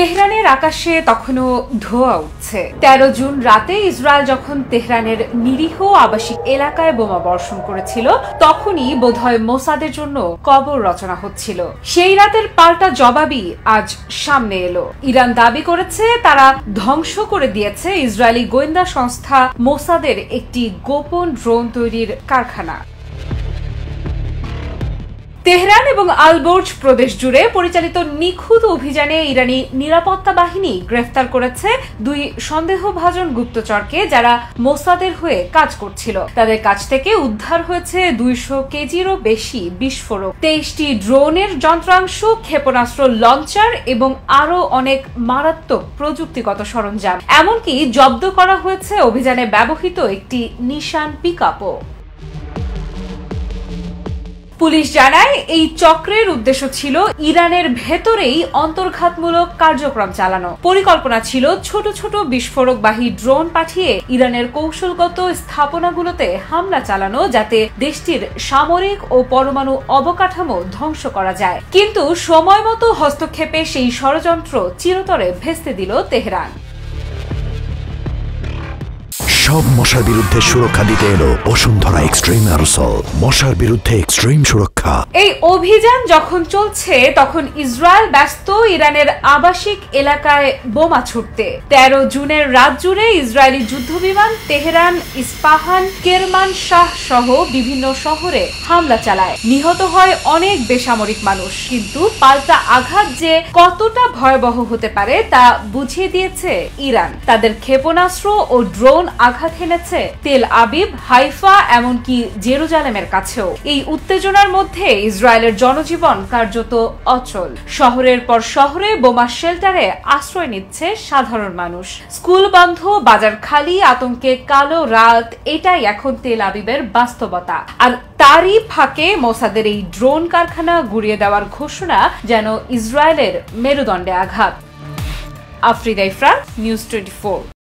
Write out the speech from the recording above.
তেহরানের আকাশে তখনও ধোঁয়া উঠছে। 13 জুন রাতে ইসরায়েল যখন তেহরানের নিরীহ আবাসিক এলাকায় বোমা বর্ষণ করেছিল, তখনই বোধহয় মোসাদের জন্য কবর রচনা হচ্ছিল। সেই রাতের পাল্টা জবাবই আজ সামনে এলো। ইরান দাবি করেছে তারা ধ্বংস করে দিয়েছে ইসরায়েলি গোয়েন্দা সংস্থা মোসাদের একটি গোপন ড্রোন তৈরির কারখানা। তেহরান এবং আলবোর্জ প্রদেশ জুড়ে পরিচালিত নিখুঁত অভিযানে ইরানি নিরাপত্তা বাহিনী গ্রেফতার করেছে 2 সন্দেহভাজন গুপ্তচরকে, যারা মোসাদের হয়ে কাজ করছিল। তাদের কাছ থেকে উদ্ধার হয়েছে 200 কেজিরও বেশি বিস্ফোরক, 23টি ড্রোনের যন্ত্রাংশ, ক্ষেপণাস্ত্র লঞ্চার এবং আরো অনেক মারাত্মক প্রযুক্তিগত সরঞ্জাম। এমনকি জব্দ করা হয়েছে অভিযানে ব্যবহৃত একটি নিশান পিকআপও। পুলিশ জানায় এই চক্রের উদ্দেশ্য ছিল ইরানের ভেতরেই অন্তর্ঘাতমূলক কার্যক্রম চালানো। পরিকল্পনা ছিল ছোট ছোট বিস্ফোরকবাহী ড্রোন পাঠিয়ে ইরানের কৌশলগত স্থাপনাগুলোতে হামলা চালানো, যাতে দেশটির সামরিক ও পরমাণু অবকাঠামো ধ্বংস করা যায়। কিন্তু সময়মতো হস্তক্ষেপে সেই ষড়যন্ত্র চিরতরে ভেস্তে দিল তেহরান। সব মশার বিরুদ্ধে সুরক্ষা দিতে এলো বসুন্ধরা এক্সট্রিম অ্যারোসল, মশার বিরুদ্ধে এক্সট্রিম সুরক্ষা। এই অভিযান যখন চলছে তখন ইসরায়েল ব্যস্ত ইরানের আবাসিক এলাকায় বোমা ছুটতে। 13 জুনের রাত জুড়ে ইসরায়েলি যুদ্ধবিমান তেহরান, ইস্পাহান, কেরমান শাহ সহ বিভিন্ন শহরে হামলা চালায়। নিহত হয় অনেক বেসামরিক মানুষ। কিন্তু পাল্টা আঘাত যে কতটা ভয়াবহ হতে পারে তা বুঝিয়ে দিয়েছে ইরান। তাদের ক্ষেপণাস্ত্র ও ড্রোন আঘাত হেনেছে তেল আবিব, হাইফা, এমনকি জেরুজালেমের কাছেও। এই উত্তেজনার মধ্যে ইসরায়েলের জনজীবন কার্যত অচল। শহরের পর শহরে বোমা শেল্টারে আশ্রয় নিচ্ছে সাধারণ মানুষ। স্কুল বন্ধ, বাজার খালি, আতঙ্কে কালো রাত, এটাই এখন তেল আবিবের বাস্তবতা। আর তারই ফাঁকে মোসাদের এই ড্রোন কারখানা গুড়িয়ে দেওয়ার ঘোষণা যেন ইসরায়েলের মেরুদণ্ডে আঘাত। আফরিদা ইফরান, নিউজ 24।